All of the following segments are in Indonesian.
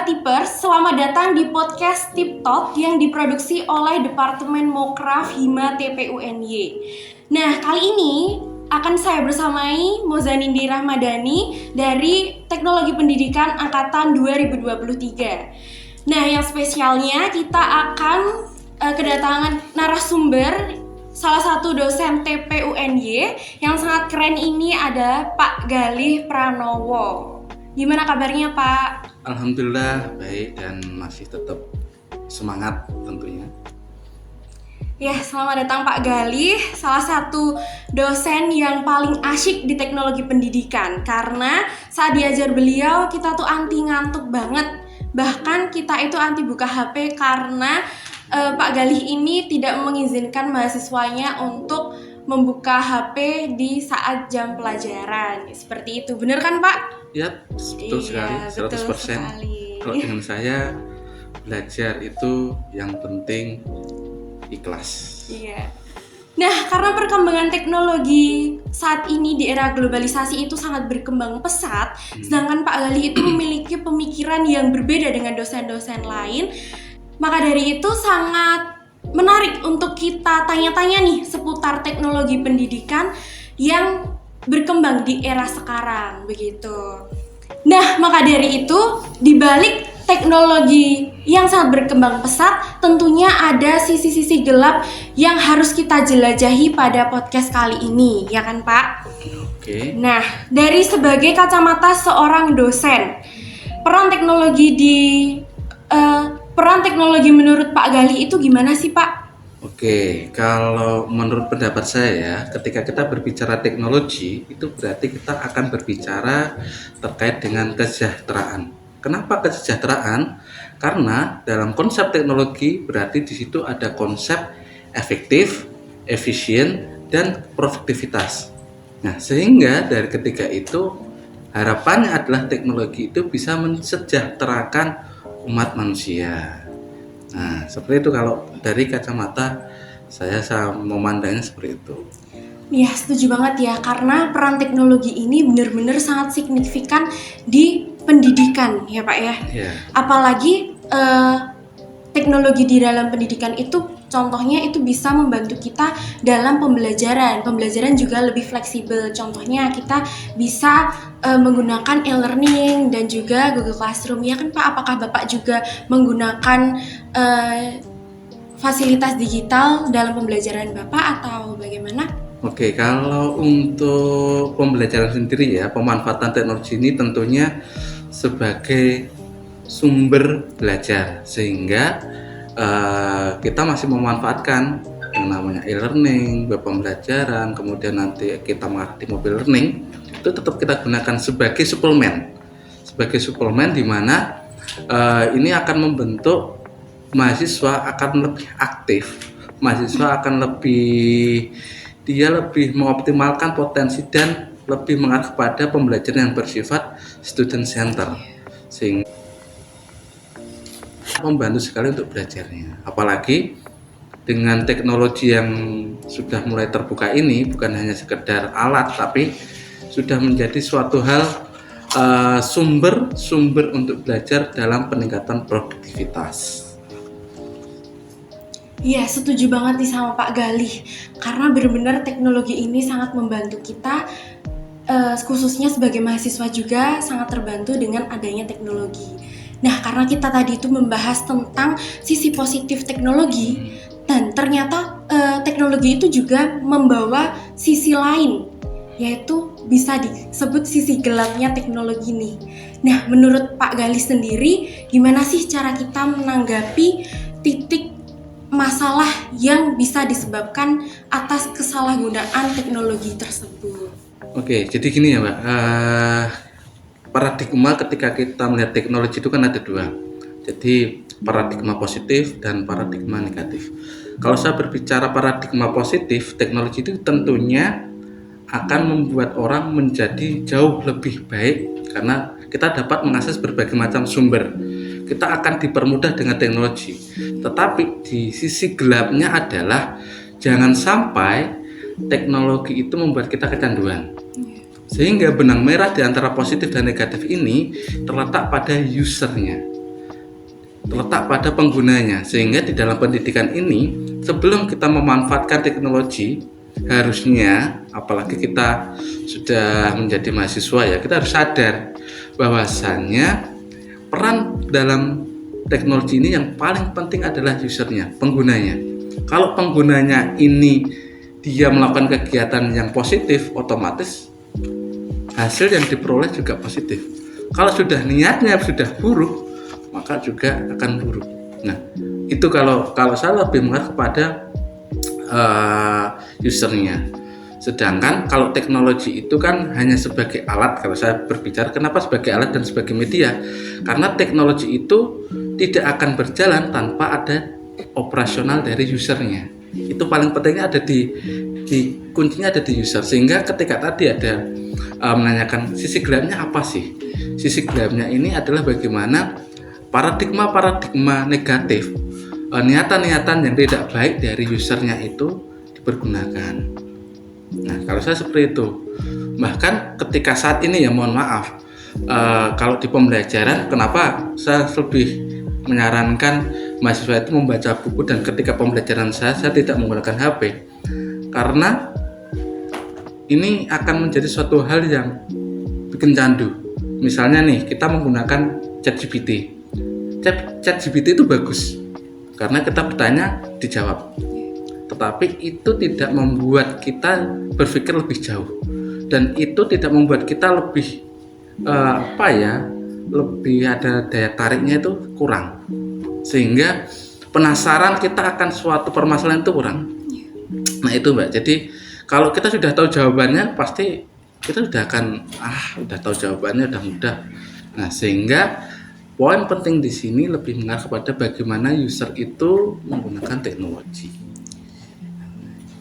Tipers, selamat datang di podcast Tip Talk yang diproduksi oleh Departemen Mokraf Hima TPUNY. Nah, kali ini akan saya bersamai Mozanindi Rahmadani dari Teknologi Pendidikan Angkatan 2023. Nah, yang spesialnya kita akan kedatangan narasumber salah satu dosen TPUNY yang sangat keren ini ada Pak Galih Pranowo. Gimana kabarnya Pak? Alhamdulillah baik dan masih tetap semangat tentunya. Ya, selamat datang Pak Galih, salah satu dosen yang paling asyik di teknologi pendidikan. Karena saat diajar beliau kita tuh anti ngantuk banget. Bahkan kita itu anti buka HP karena Pak Galih ini tidak mengizinkan mahasiswanya untuk membuka HP di saat jam pelajaran. Seperti itu, bener kan Pak? Ya, betul sekali, 100%. Betul sekali. Kalau dengan saya belajar itu yang penting ikhlas. Iya. Nah, karena perkembangan teknologi saat ini di era globalisasi itu sangat berkembang pesat, sedangkan Pak Galih itu memiliki pemikiran yang berbeda dengan dosen-dosen lain, maka dari itu sangat menarik untuk kita tanya-tanya nih seputar teknologi pendidikan yang berkembang di era sekarang, begitu. Nah, maka dari itu, di balik teknologi yang sangat berkembang pesat, tentunya ada sisi-sisi gelap yang harus kita jelajahi pada podcast kali ini, ya kan Pak? Oke. Nah, dari sebagai kacamata seorang dosen, peran teknologi menurut Pak Galih itu gimana sih Pak? Oke, kalau menurut pendapat saya, ketika kita berbicara teknologi, itu berarti kita akan berbicara terkait dengan kesejahteraan. Kenapa kesejahteraan? Karena dalam konsep teknologi berarti di situ ada konsep efektif, efisien, dan produktivitas. Nah, sehingga dari ketiga itu harapannya adalah teknologi itu bisa mensejahterakan umat manusia. Nah, seperti itu kalau dari kacamata saya memandangnya seperti itu. Ya, setuju banget ya, karena peran teknologi ini benar-benar sangat signifikan di pendidikan ya Pak ya. Yeah. Apalagi teknologi di dalam pendidikan itu contohnya itu bisa membantu kita dalam pembelajaran. Pembelajaran juga lebih fleksibel. Contohnya kita bisa menggunakan e-learning dan juga Google Classroom. Ya kan Pak, apakah Bapak juga menggunakan fasilitas digital dalam pembelajaran Bapak atau bagaimana? Oke, kalau untuk pembelajaran sendiri ya, pemanfaatan teknologi ini tentunya sebagai sumber belajar, sehingga kita masih memanfaatkan yang namanya e-learning, web pembelajaran, kemudian nanti kita mengerti mobile learning, itu tetap kita gunakan sebagai suplemen di mana ini akan membentuk mahasiswa akan lebih aktif, mahasiswa akan lebih mengoptimalkan potensi dan lebih mengarah kepada pembelajaran yang bersifat student center, sehingga membantu sekali untuk belajarnya. Apalagi dengan teknologi yang sudah mulai terbuka ini, bukan hanya sekedar alat, tapi sudah menjadi suatu hal sumber untuk belajar dalam peningkatan produktivitas. Iya, setuju banget nih sama Pak Galih, karena benar-benar teknologi ini sangat membantu kita, khususnya sebagai mahasiswa juga sangat terbantu dengan adanya teknologi. Nah, karena kita tadi itu membahas tentang sisi positif teknologi, dan ternyata teknologi itu juga membawa sisi lain, yaitu bisa disebut sisi gelapnya teknologi nih. Nah, menurut Pak Galih sendiri, gimana sih cara kita menanggapi titik masalah yang bisa disebabkan atas kesalahgunaan teknologi tersebut? Oke, jadi gini ya Mbak, paradigma ketika kita melihat teknologi itu kan ada dua. Jadi paradigma positif dan paradigma negatif. Kalau saya berbicara paradigma positif, teknologi itu tentunya akan membuat orang menjadi jauh lebih baik karena kita dapat mengakses berbagai macam sumber. Kita akan dipermudah dengan teknologi. Tetapi di sisi gelapnya adalah jangan sampai teknologi itu membuat kita kecanduan. Sehingga benang merah di antara positif dan negatif ini terletak pada usernya. terletak pada penggunanya. Sehingga di dalam pendidikan ini, sebelum kita memanfaatkan teknologi, harusnya, apalagi kita sudah menjadi mahasiswa ya, kita harus sadar bahwasannya peran dalam teknologi ini yang paling penting adalah usernya, penggunanya. Kalau penggunanya ini dia melakukan kegiatan yang positif, otomatis hasil yang diperoleh juga positif. Kalau sudah niatnya sudah buruk, maka juga akan buruk. Nah, itu kalau saya lebih mengarah kepada usernya. Sedangkan kalau teknologi itu kan hanya sebagai alat. Kalau saya berbicara kenapa sebagai alat dan sebagai media, karena teknologi itu tidak akan berjalan tanpa ada operasional dari usernya. Itu paling pentingnya ada di kuncinya ada di user. Sehingga ketika tadi ada menanyakan sisi gelapnya apa sih, sisi gelapnya ini adalah bagaimana paradigma negatif, niatan-niatan yang tidak baik dari usernya itu dipergunakan. Nah, kalau saya seperti itu. Bahkan ketika saat ini ya mohon maaf, kalau di pembelajaran, kenapa saya lebih menyarankan mahasiswa itu membaca buku, dan ketika pembelajaran saya tidak menggunakan HP, karena ini akan menjadi suatu hal yang bikin candu. Misalnya nih, kita menggunakan ChatGPT. ChatGPT itu bagus karena kita bertanya dijawab, tetapi itu tidak membuat kita berpikir lebih jauh, dan itu tidak membuat kita lebih lebih ada daya tariknya itu kurang, sehingga penasaran kita akan suatu permasalahan itu kurang. Nah itu Mbak, jadi kalau kita sudah tahu jawabannya, pasti kita sudah akan udah tahu jawabannya, udah mudah. Nah, sehingga poin penting di sini lebih mengarah kepada bagaimana user itu menggunakan teknologi.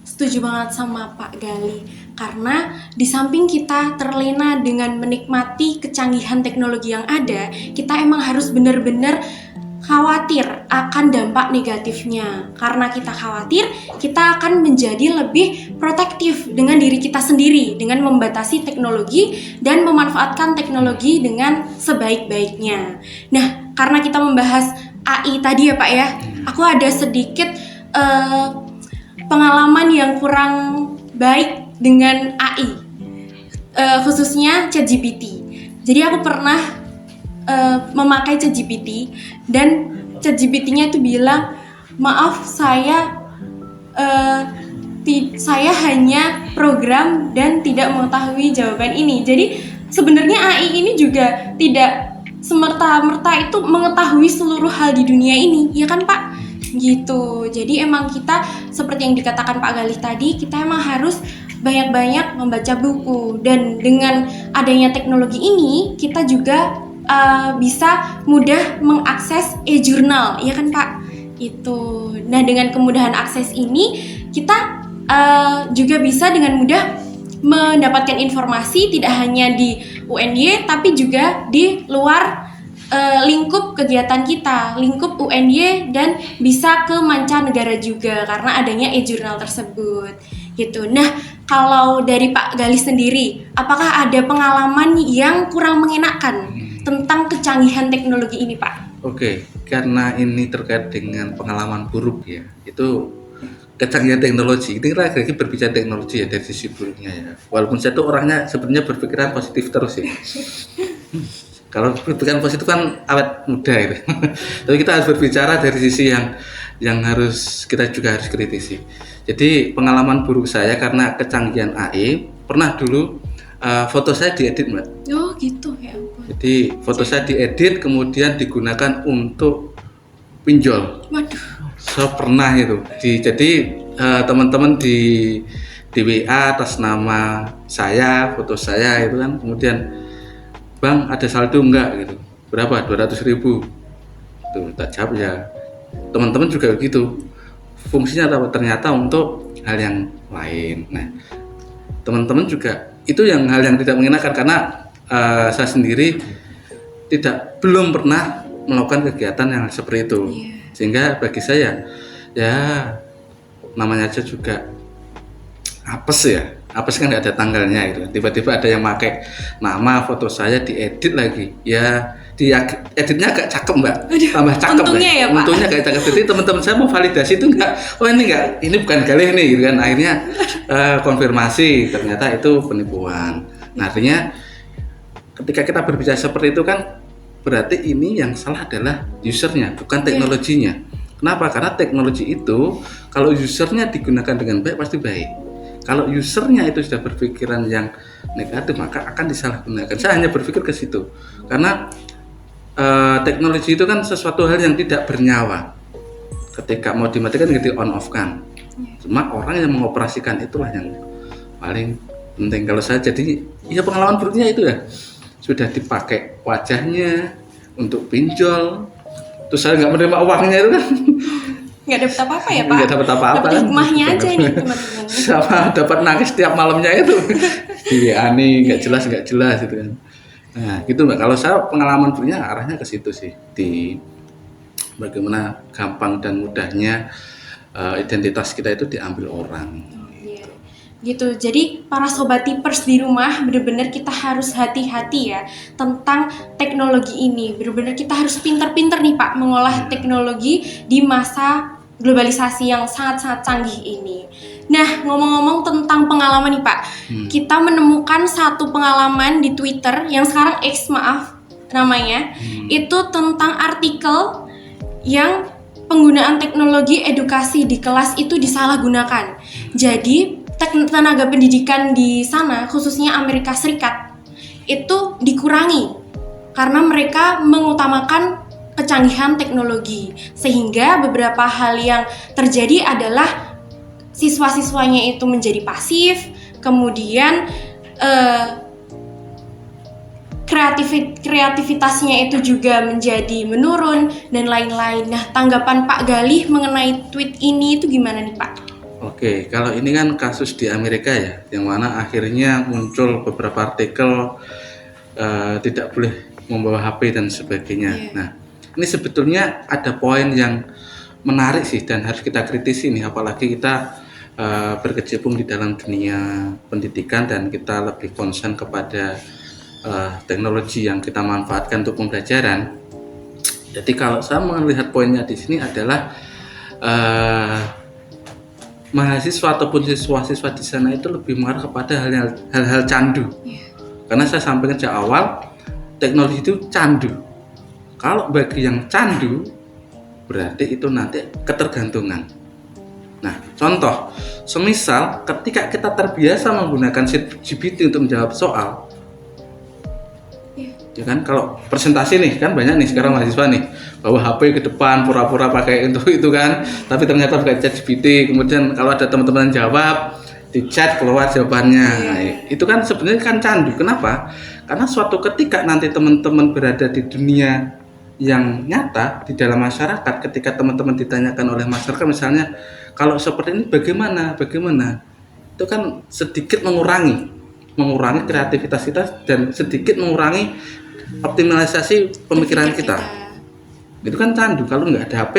Setuju banget sama Pak Gali, karena di samping kita terlena dengan menikmati kecanggihan teknologi yang ada, kita emang harus benar-benar khawatir akan dampak negatifnya. Karena kita khawatir, kita akan menjadi lebih protektif dengan diri kita sendiri, dengan membatasi teknologi dan memanfaatkan teknologi dengan sebaik-baiknya. Nah, karena kita membahas AI tadi ya Pak ya, aku ada sedikit pengalaman yang kurang baik dengan AI, khususnya ChatGPT. Jadi aku pernah memakai ChatGPT, dan ChatGPT-nya itu bilang, maaf saya hanya program dan tidak mengetahui jawaban ini. Jadi sebenarnya AI ini juga tidak semerta-merta itu mengetahui seluruh hal di dunia ini, ya kan Pak? Gitu. Jadi emang kita seperti yang dikatakan Pak Galih tadi, kita emang harus banyak-banyak membaca buku, dan dengan adanya teknologi ini kita juga bisa mudah mengakses e-jurnal, ya kan Pak? Itu. Nah, dengan kemudahan akses ini kita juga bisa dengan mudah mendapatkan informasi tidak hanya di UNY tapi juga di luar lingkup kegiatan kita, lingkup UNY, dan bisa ke mancanegara juga karena adanya e-jurnal tersebut. Gitu. Nah, kalau dari Pak Galih sendiri, apakah ada pengalaman yang kurang mengenakan tentang kecanggihan teknologi ini, Pak? Oke, karena ini terkait dengan pengalaman buruk ya, itu kecanggihan teknologi. Ini lagi berbicara teknologi ya dari sisi buruknya ya. Walaupun saya tuh orangnya sebenarnya berpikiran positif terus ya. Kalau berpikiran positif kan awet muda gitu. Tapi kita harus berbicara dari sisi yang harus kita juga harus kritisi. Jadi pengalaman buruk saya karena kecanggihan AI, pernah dulu foto saya diedit Mbak. Oh gitu ya. Jadi foto saya diedit kemudian digunakan untuk pinjol. Waduh. Saya pernah itu. Jadi teman-teman di WA atas nama saya, foto saya itu kan, kemudian Bang ada saldo enggak gitu. Berapa? 200.000. Tuh tak jawab ya. Teman-teman juga begitu. Fungsinya apa? Ternyata untuk hal yang lain. Nah, teman-teman juga itu hal yang tidak mengenakan karena saya sendiri belum pernah melakukan kegiatan yang seperti itu. Sehingga bagi saya ya namanya aja juga apes ya. apa sih kan nggak ada tanggalnya gitu. Tiba-tiba ada yang pakai nama foto saya diedit lagi, ya di editnya agak cakep mbak, tambah cakep untungnya ya, Pak. untungnya agak cakep. Jadi teman-teman saya mau validasi itu nggak, oh ini bukan Galih nih gitu kan. Akhirnya konfirmasi ternyata itu penipuan. Nah, artinya ketika kita berbicara seperti itu kan berarti ini yang salah adalah usernya, bukan teknologinya. Kenapa? Karena teknologi itu kalau usernya digunakan dengan baik pasti baik. Kalau usernya itu sudah berpikiran yang negatif maka akan disalahgunakan. Saya hanya berpikir ke situ. Karena teknologi itu kan sesuatu hal yang tidak bernyawa. Ketika mau dimatikan jadi on off kan. Cuma orang yang mengoperasikan itulah yang paling penting. Kalau saya jadi ya pengalaman buruknya itu ya sudah dipakai wajahnya untuk pinjol, terus saya nggak menerima uangnya itu kan Nggak dapat apa-apa ya Pak? nggak dapat apa-apa Dapat kan. hikmahnya aja nih teman-teman. Sama dapat nangis tiap malamnya itu di ani nggak jelas gitu kan. Nah gitu mbak, kalau saya pengalaman punya arahnya ke situ sih, di bagaimana gampang dan mudahnya identitas kita itu diambil orang. Gitu. Jadi para sobat tipers di rumah benar-benar kita harus hati-hati ya tentang teknologi ini. Benar-benar kita harus pintar-pintar nih Pak mengolah teknologi di masa globalisasi yang sangat-sangat canggih ini. Nah, ngomong-ngomong tentang pengalaman nih Pak, kita menemukan satu pengalaman di Twitter yang sekarang X maaf namanya, itu tentang artikel yang penggunaan teknologi edukasi di kelas itu disalahgunakan. Jadi tenaga pendidikan di sana, khususnya Amerika Serikat, itu dikurangi karena mereka mengutamakan kecanggihan teknologi. Sehingga beberapa hal yang terjadi adalah siswa-siswanya itu menjadi pasif, kemudian kreativitasnya itu juga menjadi menurun, dan lain-lain. Nah, tanggapan Pak Galih mengenai tweet ini itu gimana nih Pak? Oke, kalau ini kan kasus di Amerika ya, yang mana akhirnya muncul beberapa artikel tidak boleh membawa HP dan sebagainya. Nah, ini sebetulnya ada poin yang menarik sih dan harus kita kritisi nih, apalagi kita berkecimpung di dalam dunia pendidikan dan kita lebih concern kepada teknologi yang kita manfaatkan untuk pembelajaran. Jadi kalau saya melihat poinnya di sini adalah mahasiswa ataupun siswa-siswa di sana itu lebih mengarah kepada hal-hal candu. Karena saya sampaikan sejak awal, teknologi itu candu. Kalau bagi yang candu, berarti itu nanti ketergantungan. Nah, contoh, semisal ketika kita terbiasa menggunakan ChatGPT untuk menjawab soal, ya kan, kalau presentasi nih kan banyak nih sekarang mahasiswa nih bawa HP ke depan pura-pura pakai untuk itu kan, tapi ternyata pakai ChatGPT. Kemudian kalau ada teman-teman jawab di chat keluar jawabannya. Nah, itu kan sebenarnya kan candu. Kenapa? Karena suatu ketika nanti teman-teman berada di dunia yang nyata di dalam masyarakat, ketika teman-teman ditanyakan oleh masyarakat misalnya kalau seperti ini bagaimana, itu kan sedikit mengurangi kreativitas kita dan sedikit mengurangi optimalisasi pemikiran kita. Itu kan candu. Kalau nggak ada HP,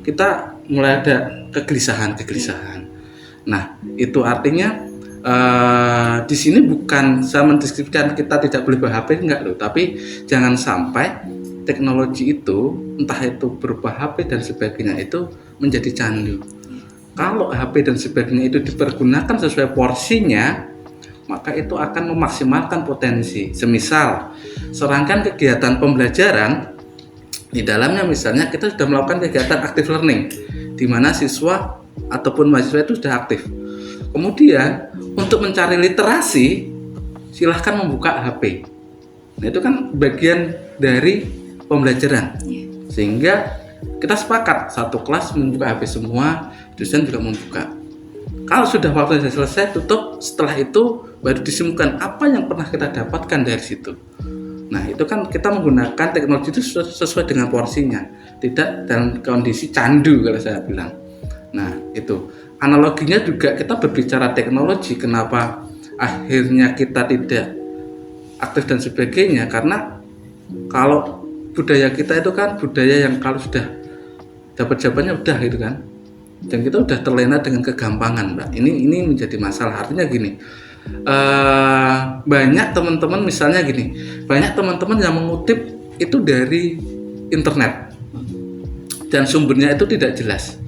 kita mulai ada kegelisahan. Nah, itu artinya di sini bukan saya mendeskripsikan kita tidak boleh bawa HP, enggak loh. Tapi jangan sampai teknologi itu, entah itu berupa HP dan sebagainya, itu menjadi candu. Kalau HP dan sebagainya itu dipergunakan sesuai porsinya, maka itu akan memaksimalkan potensi. Semisal serangkaian kegiatan pembelajaran di dalamnya misalnya kita sudah melakukan kegiatan active learning di mana siswa ataupun mahasiswa itu sudah aktif. Kemudian untuk mencari literasi silahkan membuka HP. Nah, itu kan bagian dari pembelajaran. Sehingga kita sepakat satu kelas membuka HP semua, dosen juga membuka. Kalau sudah waktunya selesai, tutup. Setelah itu baru disimpulkan apa yang pernah kita dapatkan dari situ. Nah, itu kan kita menggunakan teknologi itu sesuai dengan porsinya, tidak dalam kondisi candu kalau saya bilang. Nah, itu analoginya juga kita berbicara teknologi. Kenapa akhirnya kita tidak aktif dan sebagainya? Karena kalau budaya kita itu kan budaya yang kalau sudah dapat jawabannya udah gitu kan. dan kita udah terlena dengan kegampangan, Mbak. Ini menjadi masalah. Artinya gini, banyak teman-teman misalnya gini, banyak teman-teman yang mengutip itu dari internet dan sumbernya itu tidak jelas.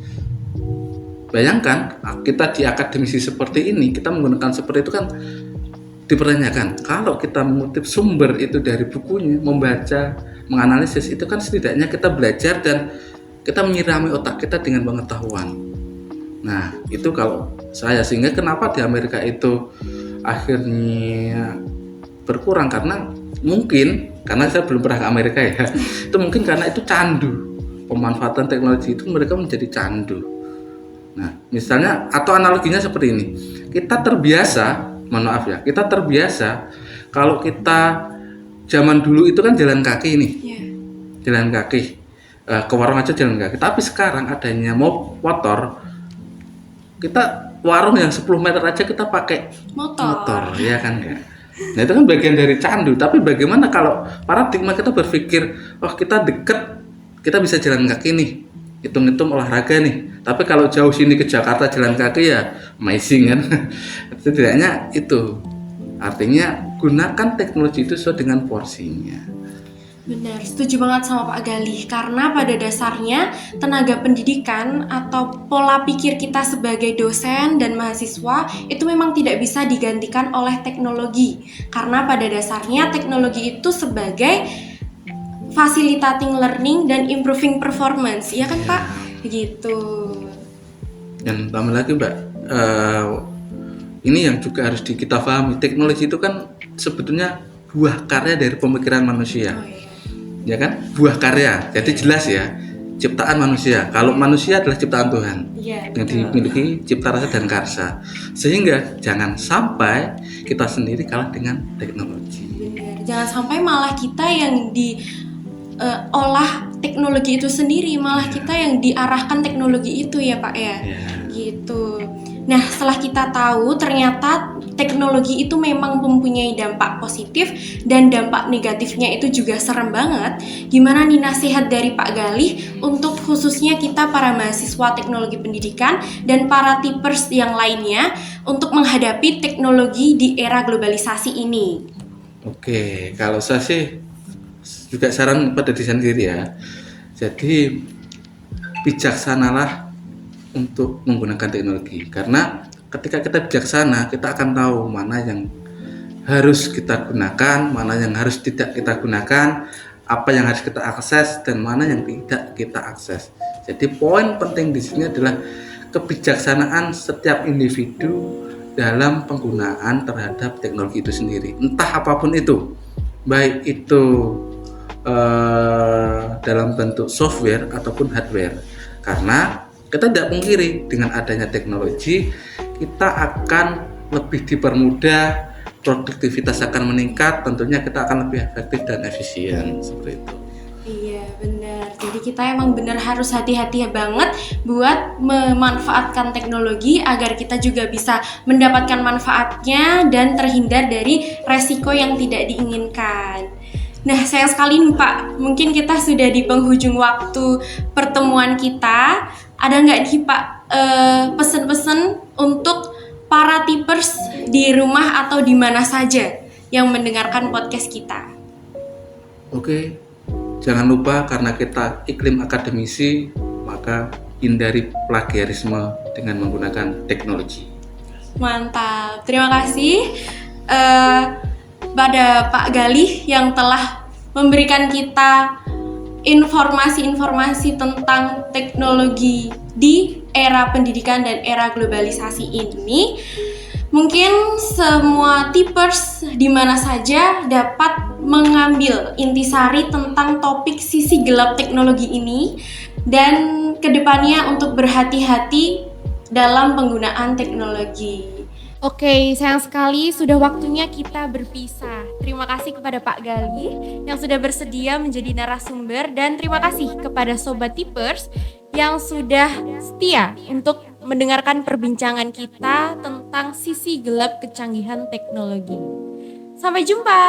Bayangkan kita di akademisi seperti ini, kita menggunakan seperti itu kan dipertanyakan. Kalau kita mengutip sumber itu dari bukunya, membaca, menganalisis, itu kan setidaknya kita belajar dan kita menyirami otak kita dengan pengetahuan. Nah, itu kalau saya, sehingga kenapa di Amerika itu akhirnya berkurang, karena saya belum pernah ke Amerika ya. Itu mungkin karena itu candu. Pemanfaatan teknologi itu mereka menjadi candu. Nah, misalnya atau analoginya seperti ini. Kita terbiasa kalau kita zaman dulu itu kan jalan kaki nih. Jalan kaki. Ke warung aja jalan kaki. Tapi sekarang adanya motor, kita warung yang 10 meter aja kita pakai motor, ya kan ya. Nah, itu kan bagian dari candu. Tapi bagaimana kalau paradigma kita berpikir, kita deket, kita bisa jalan kaki nih, hitung-hitung olahraga nih. Tapi kalau jauh sini ke Jakarta jalan kaki ya amazing kan. Setidaknya itu. Artinya gunakan teknologi itu sesuai dengan porsinya. Benar, setuju banget sama Pak Galih, karena pada dasarnya tenaga pendidikan atau pola pikir kita sebagai dosen dan mahasiswa itu memang tidak bisa digantikan oleh teknologi, karena pada dasarnya teknologi itu sebagai facilitating learning dan improving performance, ya kan Pak? Begitu. Dan tambah lagi Mbak, ini yang juga harus kita pahami, teknologi itu kan sebetulnya buah karya dari pemikiran manusia. Ya kan, buah karya, jadi jelas ya, ciptaan manusia. Kalau manusia adalah ciptaan Tuhan yang dimiliki cipta rasa dan karsa, sehingga jangan sampai kita sendiri kalah dengan teknologi. Benar. Jangan sampai malah kita yang diolah teknologi itu sendiri, malah kita yang diarahkan teknologi itu ya Pak ya. Gitu. Nah, setelah kita tahu ternyata teknologi itu memang mempunyai dampak positif dan dampak negatifnya itu juga serem banget. Gimana nih nasihat dari Pak Galih untuk khususnya kita para mahasiswa teknologi pendidikan dan para tipers yang lainnya untuk menghadapi teknologi di era globalisasi ini? Oke, kalau saya sih juga saran pada diri sendiri ya. Jadi bijaksanalah untuk menggunakan teknologi, karena ketika kita bijaksana, kita akan tahu mana yang harus kita gunakan, mana yang harus tidak kita gunakan, apa yang harus kita akses dan mana yang tidak kita akses. Jadi poin penting di sini adalah kebijaksanaan setiap individu dalam penggunaan terhadap teknologi itu sendiri, entah apapun itu, baik itu dalam bentuk software ataupun hardware. Karena kita tidak pungkiri, dengan adanya teknologi kita akan lebih dipermudah, produktivitas akan meningkat, tentunya kita akan lebih efektif dan efisien, seperti itu. Iya benar, jadi kita emang benar harus hati-hati banget buat memanfaatkan teknologi agar kita juga bisa mendapatkan manfaatnya dan terhindar dari resiko yang tidak diinginkan. Nah, sayang sekali nih Pak, mungkin kita sudah di penghujung waktu pertemuan kita. Ada nggak nih Pak pesan-pesan untuk para tipers di rumah atau di mana saja yang mendengarkan podcast kita? Oke, jangan lupa karena kita iklim akademisi, maka hindari plagiarisme dengan menggunakan teknologi. Mantap, terima kasih pada Pak Galih yang telah memberikan kita informasi-informasi tentang teknologi di era pendidikan dan era globalisasi ini. Mungkin semua tipers di mana saja dapat mengambil intisari tentang topik sisi gelap teknologi ini dan kedepannya untuk berhati-hati dalam penggunaan teknologi. Oke, sayang sekali sudah waktunya kita berpisah. Terima kasih kepada Pak Galih yang sudah bersedia menjadi narasumber, dan terima kasih kepada Sobat Tipers yang sudah setia untuk mendengarkan perbincangan kita tentang sisi gelap kecanggihan teknologi. Sampai jumpa!